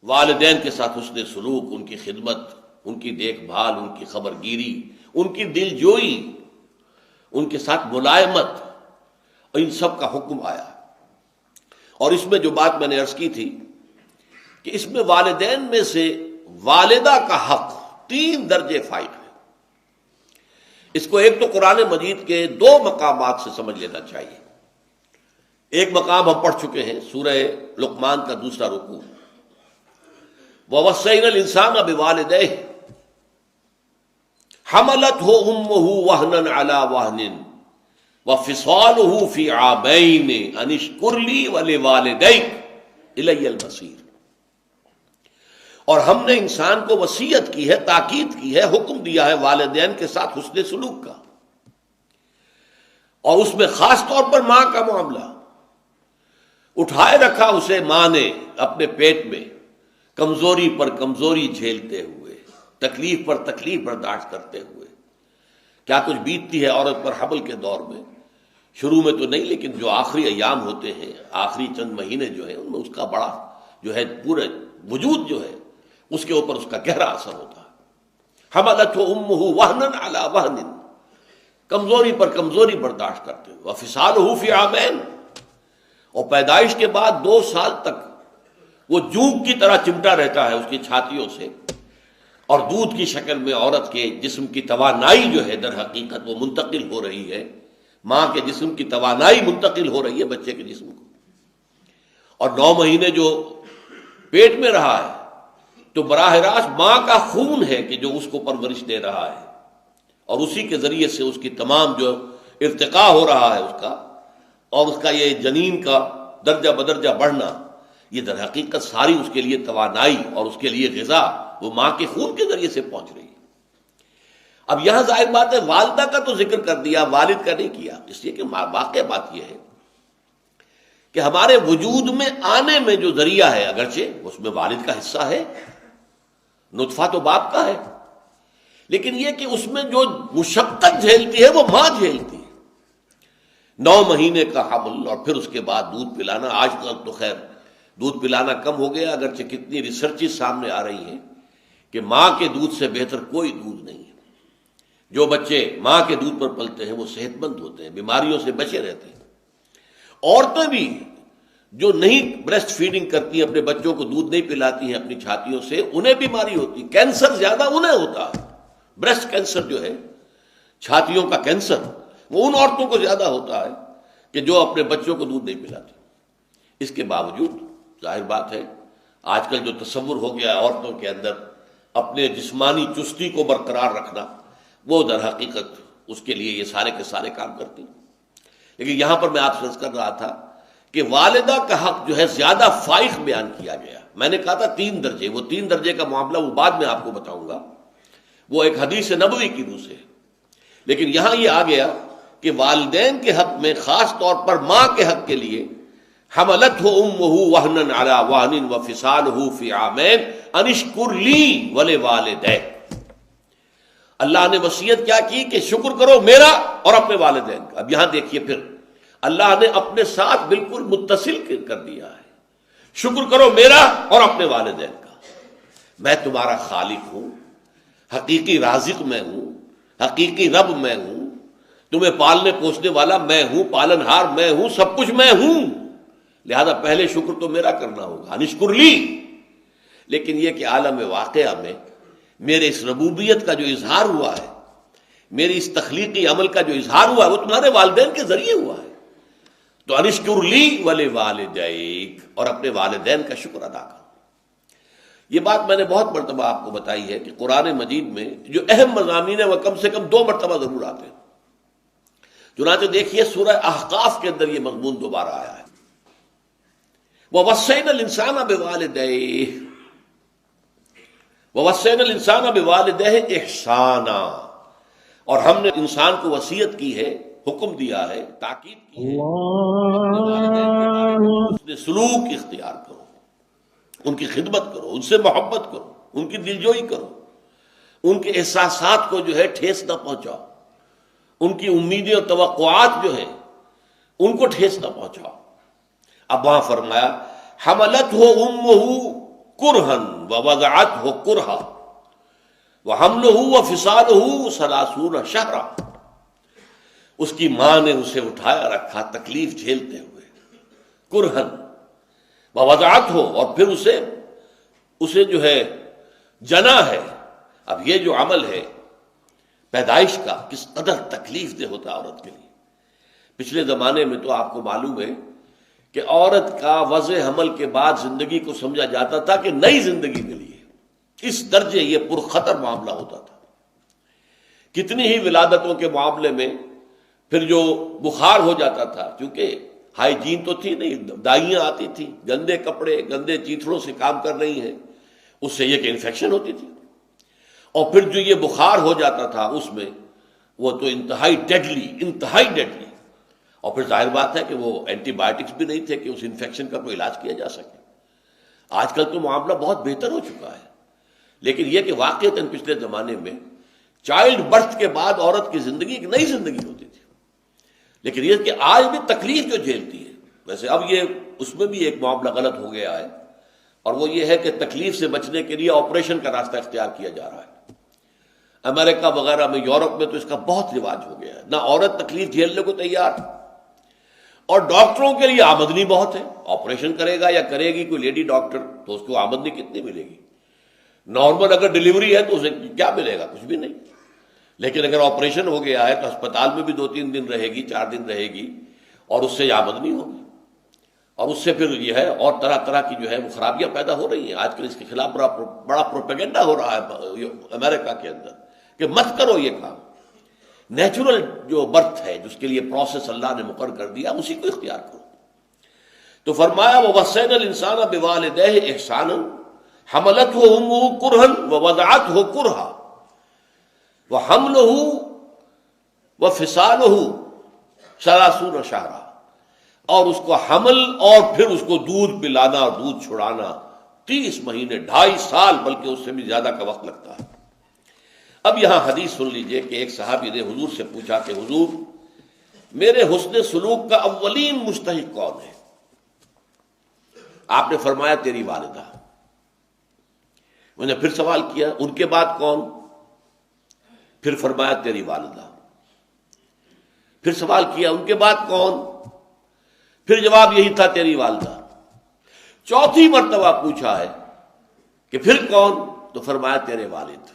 والدین کے ساتھ حسن سلوک، ان کی خدمت، ان کی دیکھ بھال، ان کی خبر گیری، ان کی دل جوئی، ان کے ساتھ ملائمت، ان سب کا حکم آیا۔ اور اس میں جو بات میں نے عرض کی تھی کہ اس میں والدین میں سے والدہ کا حق 3 درجے فائق ہے۔ اس کو ایک تو قرآن مجید کے 2 مقامات سے سمجھ لینا چاہیے۔ ایک مقام ہم پڑھ چکے ہیں، سورہ لقمان کا دوسرا رکوع، وَوَصَّيْنَا الْإِنسَانَ بِوَالِدَيْهِ حَمَلَتْهُ أُمُّهُ وَهْنًا عَلَى وَهْنٍ وَفِصَالُهُ فِي عَامَيْنِ أَنِ اشْكُرْ لِي وَلِوَالِدَيْكَ إِلَيَّ الْمَصِيرُ۔ اور ہم نے انسان کو وصیت کی ہے، تاکید کی ہے، حکم دیا ہے والدین کے ساتھ حسن سلوک کا، اور اس میں خاص طور پر ماں کا معاملہ۔ اٹھائے رکھا اسے ماں نے اپنے پیٹ میں، کمزوری پر کمزوری جھیلتے ہوئے، تکلیف پر تکلیف برداشت کرتے ہوئے۔ کیا کچھ بیتتی ہے عورت پر حمل کے دور میں، شروع میں تو نہیں، لیکن جو آخری ایام ہوتے ہیں، آخری چند مہینے جو ہیں، ان میں اس کا بڑا جو ہے پورے وجود جو ہے اس کے اوپر اس کا گہرا اثر ہوتا ہے۔ حملتہ امہ وہنا علی وہن، کمزوری پر کمزوری برداشت کرتے ہوئے، وفصالہ فی عامین، اور پیدائش کے بعد 2 سال تک وہ جوک کی طرح چمٹا رہتا ہے اس کی چھاتیوں سے، اور دودھ کی شکل میں عورت کے جسم کی توانائی جو ہے در حقیقت وہ منتقل ہو رہی ہے، ماں کے جسم کی توانائی منتقل ہو رہی ہے بچے کے جسم کو۔ اور 9 مہینے جو پیٹ میں رہا ہے تو براہ راست ماں کا خون ہے کہ جو اس کو پرورش دے رہا ہے، اور اسی کے ذریعے سے اس کی تمام جو ارتقاء ہو رہا ہے اس کا، اور اس کا یہ جنین کا درجہ بدرجہ بڑھنا، یہ در حقیقت ساری اس کے لیے توانائی اور اس کے لیے غذا وہ ماں کے خون کے ذریعے سے پہنچ رہی ہے۔ اب یہاں ظاہر بات ہے والدہ کا تو ذکر کر دیا، والد کا نہیں کیا، اس لیے کہ واقع بات یہ ہے کہ ہمارے وجود میں آنے میں جو ذریعہ ہے، اگرچہ اس میں والد کا حصہ ہے، نطفہ تو باپ کا ہے، لیکن یہ کہ اس میں جو مشقت جھیلتی ہے وہ ماں جھیلتی ہے۔ 9 مہینے کا حمل، اور پھر اس کے بعد دودھ پلانا۔ آج تک تو خیر دودھ پلانا کم ہو گیا، اگرچہ کتنی ریسرچز سامنے آ رہی ہیں کہ ماں کے دودھ سے بہتر کوئی دودھ نہیں ہے۔ جو بچے ماں کے دودھ پر پلتے ہیں وہ صحت مند ہوتے ہیں، بیماریوں سے بچے رہتے ہیں۔ عورتیں بھی جو نہیں بریسٹ فیڈنگ کرتی ہیں، اپنے بچوں کو دودھ نہیں پلاتی ہیں اپنی چھاتیوں سے، انہیں بیماری ہوتی ہے، کینسر زیادہ انہیں ہوتا ہے۔ بریسٹ کینسر جو ہے، چھاتیوں کا کینسر، وہ ان عورتوں کو زیادہ ہوتا ہے کہ جو اپنے بچوں کو دودھ نہیں پلاتی۔ اس کے باوجود ظاہر بات ہے آج کل جو تصور ہو گیا عورتوں کے اندر اپنے جسمانی چستی کو برقرار رکھنا، وہ در حقیقت اس کے لیے یہ سارے کے سارے کام کرتی ہیں۔ لیکن یہاں پر میں آپ سے عرض کر رہا تھا کہ والدہ کا حق جو ہے زیادہ فائق بیان کیا گیا۔ میں نے کہا تھا 3 درجے، وہ 3 درجے کا معاملہ وہ بعد میں آپ کو بتاؤں گا، وہ ایک حدیث نبوی کی روح سے، لیکن یہاں یہ آ گیا کہ والدین کے حق میں، خاص طور پر ماں کے حق کے لیے، حملتہ امہ وہنا علی وہن وفصالہ فی عامین ان اشکر لی ولوالدیک۔ اللہ نے وصیت کیا کی کہ شکر کرو میرا اور اپنے والدین کا۔ اب یہاں دیکھیے پھر اللہ نے اپنے ساتھ بالکل متصل کر دیا ہے، شکر کرو میرا اور اپنے والدین کا۔ میں تمہارا خالق ہوں، حقیقی رازق میں ہوں، حقیقی رب میں ہوں، تمہیں پالنے پوسنے والا میں ہوں، پالنہار میں ہوں، سب کچھ میں ہوں، لہذا پہلے شکر تو میرا کرنا ہوگا، نشکر لی۔ لیکن یہ کہ عالم واقعہ میں میرے اس ربوبیت کا جو اظہار ہوا ہے، میری اس تخلیقی عمل کا جو اظہار ہوا ہے، وہ تمہارے والدین کے ذریعے ہوا ہے، تو انشکر لی ولوالدیک، اور اپنے والدین کا شکر ادا کرو۔ یہ بات میں نے بہت مرتبہ آپ کو بتائی ہے کہ قرآن مجید میں جو اہم مضامین ہیں وہ کم سے کم 2 مرتبہ ضرور آتے ہیں۔ چنانچہ دیکھیے سورہ احقاف کے اندر یہ مضمون دوبارہ آیا ہے، وَوَصَّيْنَا الْإِنسَانَ بِوَالِدَيْهِ وَوَصَّيْنَا الْإِنسَانَ بِوَالِدَيْهِ إِحْسَانًا، اور ہم نے انسان کو وصیت کی ہے، حکم دیا ہے، تاکید کی ہے، اس نے سلوک اختیار کرو، ان کی خدمت کرو، ان سے محبت کرو، ان کی دلجوئی کرو، ان کے احساسات کو جو ہے ٹھیس نہ پہنچاؤ، ان کی امیدیں اور توقعات جو ہیں ان کو ٹھیس نہ پہنچاؤ۔ اب وہاں فرمایا حملتہ امہ کرہن ووضعتہ کرہا وحملہ وفصالہ ثلاثون شہرا، اس کی ماں نے اسے اٹھایا رکھا تکلیف جھیلتے ہوئے، کرہن ووضعتہ، اور پھر اسے جو ہے جنا ہے۔ اب یہ جو عمل ہے پیدائش کا کس قدر تکلیف دہ ہوتا ہے عورت کے لیے۔ پچھلے زمانے میں تو آپ کو معلوم ہے کہ عورت کا وضع حمل کے بعد زندگی کو سمجھا جاتا تھا کہ نئی زندگی ملی ہے، اس درجے یہ پرخطر معاملہ ہوتا تھا۔ کتنی ہی ولادتوں کے معاملے میں پھر جو بخار ہو جاتا تھا، کیونکہ ہائیجین تو تھی نہیں، دائیاں آتی تھیں، گندے کپڑے گندے چیتڑوں سے کام کر رہی ہیں، اس سے یہ کہ انفیکشن ہوتی تھی، اور پھر جو یہ بخار ہو جاتا تھا اس میں وہ تو انتہائی ڈیڈلی، اور پھر ظاہر بات ہے کہ وہ اینٹی بایوٹکس بھی نہیں تھے کہ اس انفیکشن کا کوئی علاج کیا جا سکے۔ آج کل تو معاملہ بہت بہتر ہو چکا ہے، لیکن یہ کہ واقعتاً پچھلے زمانے میں چائلڈ برتھ کے بعد عورت کی زندگی ایک نئی زندگی ہوتی تھی، لیکن یہ کہ آج بھی تکلیف جو جھیلتی ہے، ویسے اب یہ اس میں بھی ایک معاملہ غلط ہو گیا ہے، اور وہ یہ ہے کہ تکلیف سے بچنے کے لیے آپریشن کا راستہ اختیار کیا جا رہا ہے۔ امریکہ وغیرہ میں، یورپ میں تو اس کا بہت رواج ہو گیا ہے، نہ عورت تکلیف جھیلنے کو تیار، اور ڈاکٹروں کے لیے آمدنی بہت ہے، آپریشن کرے گا یا کرے گی کوئی لیڈی ڈاکٹر تو اس کو آمدنی کتنی ملے گی؟ نارمل اگر ڈلیوری ہے تو اسے کیا ملے گا؟ کچھ بھی نہیں، لیکن اگر آپریشن ہو گیا ہے تو ہسپتال میں بھی 2-3 دن رہے گی، 4 دن رہے گی، اور اس سے آمدنی ہوگی، اور اس سے پھر یہ ہے اور طرح طرح کی جو ہے وہ خرابیاں پیدا ہو رہی ہیں۔ آج کل اس کے خلاف بڑا پروپیگنڈا ہو رہا ہے امریکہ کے اندر کہ مت کرو یہ کام، نیچرل جو برتھ ہے جس کے لیے پروسیس اللہ نے مقرر کر دیا اسی کو اختیار کرو۔ تو فرمایا وَوَصَّيْنَا الْإِنسَانَ بِوَالِدَيْهِ إِحْسَانًا حَمَلَتْهُ أُمُّهُ كُرْهًا وَوَضَعَتْهُ كُرْهًا وَحَمْلُهُ وَفِصَالُهُ 30 شهرًا، اور اس کو حمل اور پھر اس کو دودھ پلانا اور دودھ چھڑانا 30 مہینے، 2.5 سال، بلکہ اس سے بھی زیادہ کا وقت لگتا ہے۔ اب یہاں حدیث سن لیجئے کہ ایک صحابی نے حضور سے پوچھا کہ حضور میرے حسن سلوک کا اولین مستحق کون ہے؟ آپ نے فرمایا تیری والدہ۔ انہوں نے پھر سوال کیا ان کے بعد کون؟ پھر فرمایا تیری والدہ۔ پھر سوال کیا ان کے بعد کون؟ پھر جواب یہی تھا تیری والدہ۔ چوتھی مرتبہ پوچھا ہے کہ پھر کون؟ تو فرمایا تیرے والد۔